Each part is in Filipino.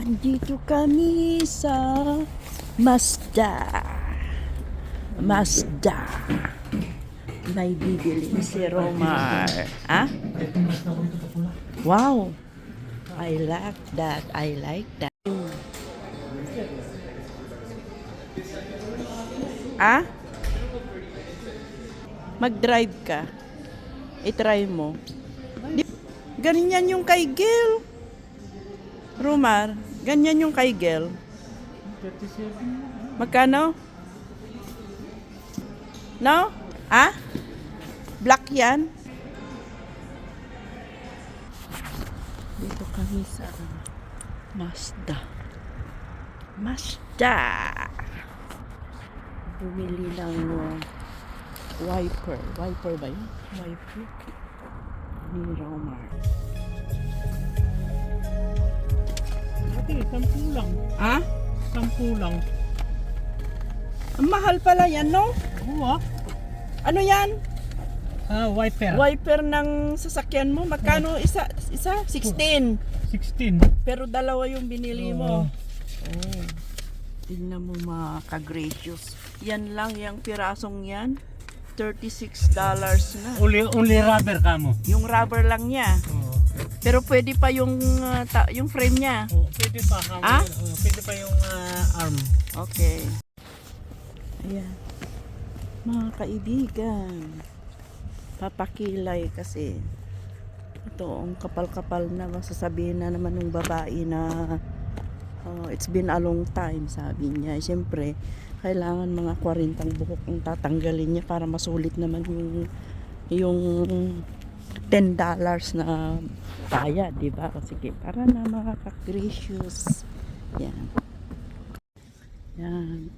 Andito kami sa Mazda. Mazda. May bibili si Romar. Ah? Wow. I like that. I like that. Ah? Mag-drive ka. I-try mo. Ganyan yung kay Gil. Romar, ganyan yung kay Gil. Magkano? No? Ah? Black yan? Dito kami sa Mazda. Mazda. Bumili ng wiper. Wiper ba yun? Wiper. Ni Romar. Ate, 10 lang. Ah? 10 lang. Ang mahal pala yan, no? Oo ah. Ano yan? Wiper. Wiper ng sasakyan mo. Magkano isa? 16. 16. Pero dalawa yung binili mo. Oo. Oh. Tingnan mo mga ka-gracious. Yan lang, yung pirasong yan. $36 na. Only rubber ka mo. Yung rubber lang niya. Oo. Pero pwede pa yung frame niya. Oo, pwede pa ka. Ah? Pwede pa yung arm. Okay. Ayan. Mga kaibigan. Papakilay kasi. Ito, ang kapal-kapal na masasabihin na naman ng babae na it's been a long time, sabi niya. Siyempre, kailangan mga 40 buhok ang tatanggalin niya para masulit naman yung $10 na bayad, di ba? Sige, para na mga ka-gracious. Yan. Yan.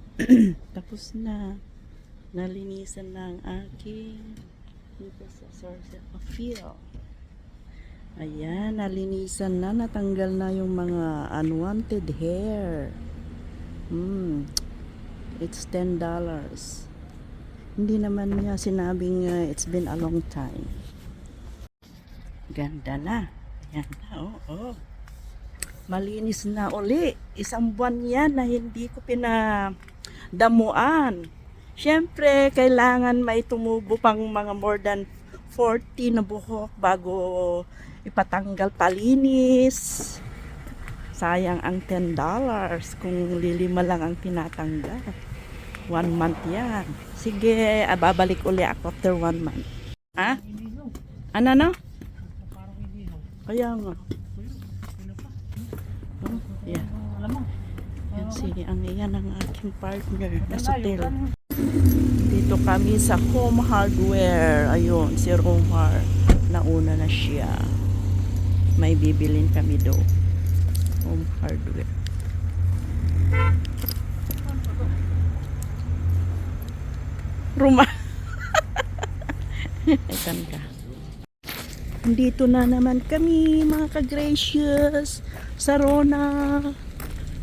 Tapos na. Nalinisan na ang aking dito sa source of fuel. Ayan, nalinisan na. Natanggal na yung mga unwanted hair. It's $10. Hindi naman niya sinabing it's been a long time. Ganda na. Ayan na, oh. Malinis na uli. Isang buwan yan na hindi ko pinadamuan. Siyempre, kailangan may tumubo pang mga more than 40 na buhok bago ipatanggal palinis. Sayang ang $10 kung lilima lang ang tinatanggal. 1 month yan. Sige, babalik uli ako after 1 month. Ah? Ano no? Parang hindi no. Kaya nga. Oh, yeah. Alam mo. Yan yan ang aking partner na hotel. Dito kami sa Home Hardware. Ayun, si Romar. Nauna na siya. May bibilin kami do. Home Hardware. Romar. Ikan ka. Dito na naman kami mga ka-gracious sa Rona.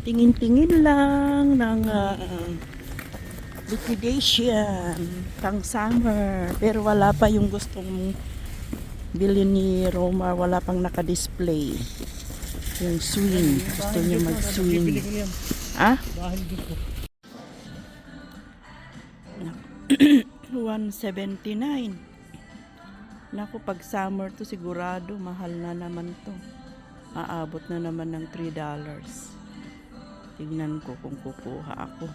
Tingin-tingin lang ng liquidation pang summer, pero wala pa yung gustong bilhin ni Romar. Wala pang nakadisplay yung swing. Gusto niya mag-swing. Ah? Dahil dito. 179. Naku, pag summer to sigurado mahal na naman to. Aabot na naman ng $3. Tingnan ko kung kukuha ako.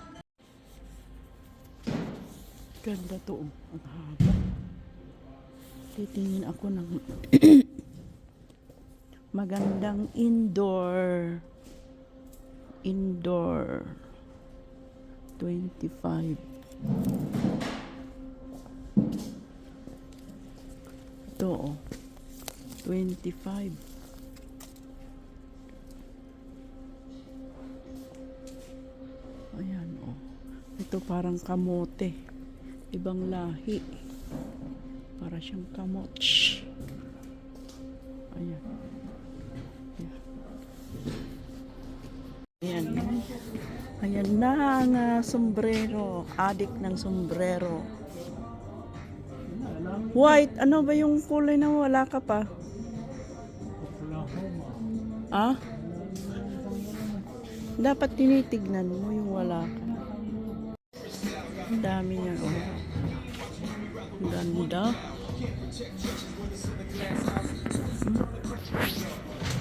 Ganda to. Ang haba. Titingin ako ng magandang indoor 25. Ito 25. Ayan ito parang kamote, ibang lahi, para siyang kamote. Ayan. Ayan na ang sombrero. Adik ng sombrero. White. Ano ba yung kulay na wala ka pa? Ah? Dapat tinitignan mo yung wala ka. Ang dami niya, oh. Ang ganda.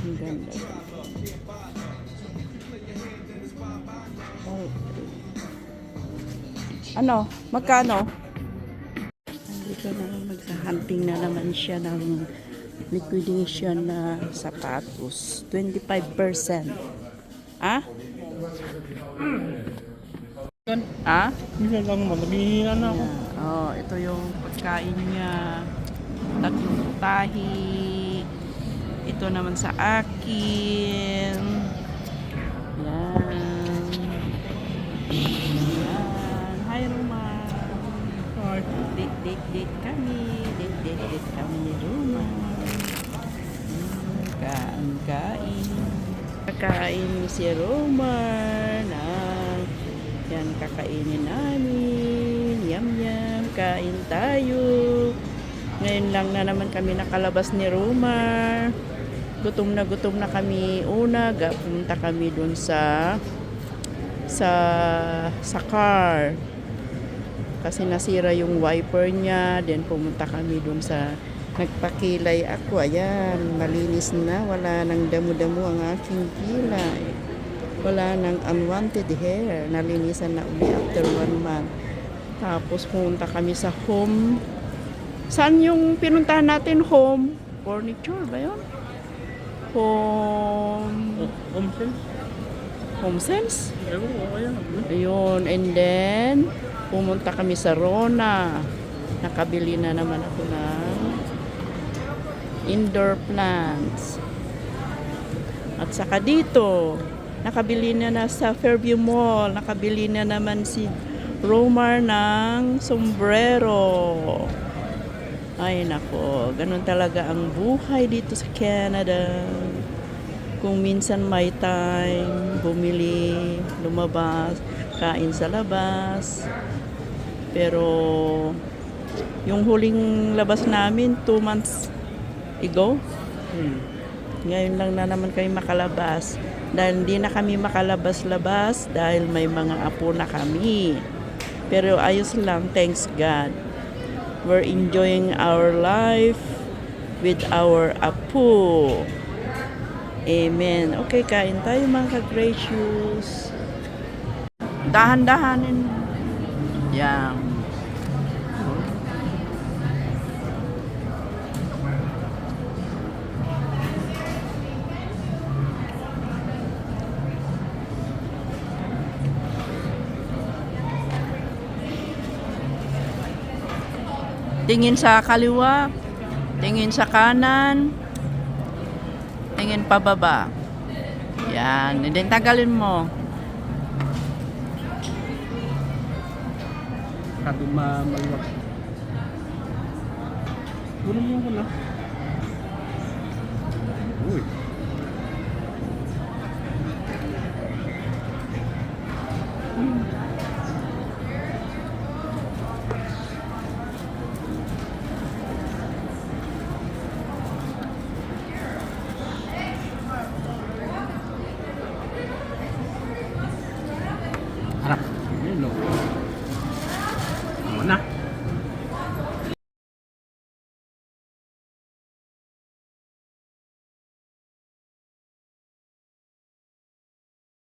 Ang ganda. Oh. Ano? Magkano? Dito na magsa-hunting na naman siya ng liquidation na sapatos. 25%. Ah? Ah? Minsan lang magbihira na ako. Yeah. Oh, ito yung pagkain niya. Tatlong putahi. Ito naman sa akin. Yan. Yan. Hi, Roma. Ay, Date kami. Date kami ni Roma. Kain. Kakain si Roma na yan kakainin namin. Yum. Kain tayo. Ngayon lang na naman kami nakalabas ni Roma. Gutom na kami. Pumunta kami dun sa car. Kasi nasira yung wiper niya. Then pumunta kami dun sa nagpakilay ako. Ayan, malinis na. Wala nang damo-damo ang aking kilay. Wala nang unwanted hair. Nalinisan na uli after 1 month. Tapos pumunta kami sa home. Saan yung pinuntahan natin? Home furniture ba yun? Home sense? ewan ko kaya. Ayun. And then, pumunta kami sa Rona. Nakabili na naman ako ng indoor plants. At saka dito, nakabili na sa Fairview Mall. Nakabili na naman si Romar ng sombrero. Ay nako, ganun talaga ang buhay dito sa Canada. Kung minsan may time, bumili, lumabas, kain sa labas. Pero yung huling labas namin 2 months ago. Ngayon lang na naman kami makalabas. Dahil hindi na kami makalabas-labas dahil may mga apo na kami. Pero ayos lang, thanks God. We're enjoying our life with our apo. Amen. Okay, kain tayo mga ka-gracious. Dahan-dahanin. Yan. Tingin sa kaliwa, tingin sa kanan, tingin pababa. Yan, and then tagalin mo. Maluwag. Puno mo ko na. Uy.